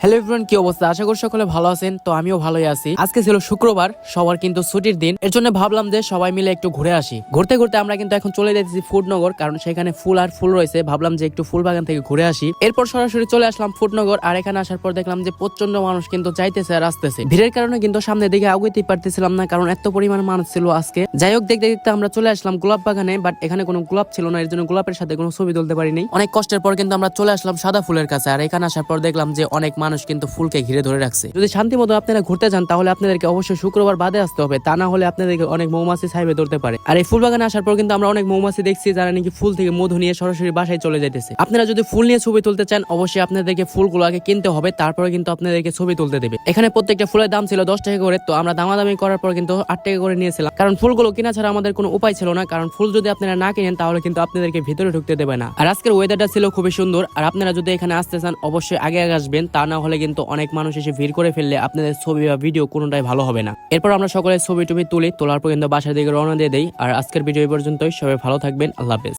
Hello everyone, কি অবস্থা? আশা করি সকলে ভালো আছেন। তো আমিও ভালোই আছি। আজকে ছিল শুক্রবার, সবার কিন্তু ছুটির দিন। এর জন্য ভাবলাম যে সবাই মিলে একটু ঘুরে আসি। ঘুরতে ঘুরতে আমরা কিন্তু এখন চলে যাচ্ছি ফুডনগর, কারণ সেখানে ফুল আর ফুল রয়েছে। ভাবলাম যে একটু ফুল বাগান থেকে ঘুরে আসি। এরপর সরাসরি চলে আসলাম ফুডনগর। আর এখানে আসার পর দেখলাম যে প্রচন্ড মানুষ কিন্তু যাইতেছে আর আসতেছে। ভিড়ের কারণে কিন্তু সামনে দিকে আগাইতেই পারতেছিলাম না, কারণ এত পরিমাণ মানুষ ছিল আজকে। যাই হোক, দেখতে দেখতে আমরা চলে আসলাম গোলাপ বাগানে, বাট এখানে কোনো গোলাপ ছিল না, এর জন্য গোলাপের সাথে কোনো ছবি তুলতে পারিনি। অনেক কষ্টের পর কিন্তু আমরা চলে আসলাম সাদা ফুলের কাছে। আর এখানে আসার পর দেখলাম যে অনেক মানুষ কিন্তু ফুলকে ঘিরে ধরে রাখছে। যদি শান্তি মতো আপনারা ঘুরতে যান তাহলে আপনাদেরকে অবশ্যই শুক্রবার বাদে আসতে হবে, তা না হলে আপনাদেরকে অনেক মৌমাছি ছাইবে ধরতে পারে। আর এই ফুল বাগানে আসার পর কিন্তু আমরা অনেক মৌমাছি দেখছি যারা নাকি ফুল থেকে মধু নিয়ে সরাসরি বাসায় চলে যাইতেছে। আপনারা যদি ফুল নিয়ে ছবি তুলতে চান অবশ্যই আপনাদেরকে ফুলগুলো আগে কিনতে হবে, তারপরে কিন্তু আপনাদেরকে ছবি তুলতে দেবে। এখানে প্রত্যেকটা ফুলের দাম ছিল 10 টাকা করে। তো আমরা দামাদামি করার পর কিন্তু 8 টাকা করে নিয়েছিলাম, কারণ ফুলগুলো কিনা ছাড়া আমাদের কোনো উপায় ছিল না। কারণ ফুল যদি আপনারা না কিনেন তাহলে কিন্তু আপনাদেরকে ভিতরে ঢুকতে দেবে না। আর আজকের ওয়েদারটা ছিল খুবই সুন্দর। আর আপনারা যদি এখানে আসতে চান অবশ্যই আগে আগে আসবেন, তা না হলে কিন্তু অনেক মানুষ এসে ভিড় করে ফেললে আপনাদের ছবি বা ভিডিও কোনোটাই ভালো হবে না। এরপর আমরা সকলে ছবি টবি তুলি, তোলার পর কিন্তু বাসার দিকে রওনা দিয়ে দেই। আর আজকের ভিডিও এই পর্যন্তই। সবাই ভালো থাকবেন। আল্লাহ হাফেজ।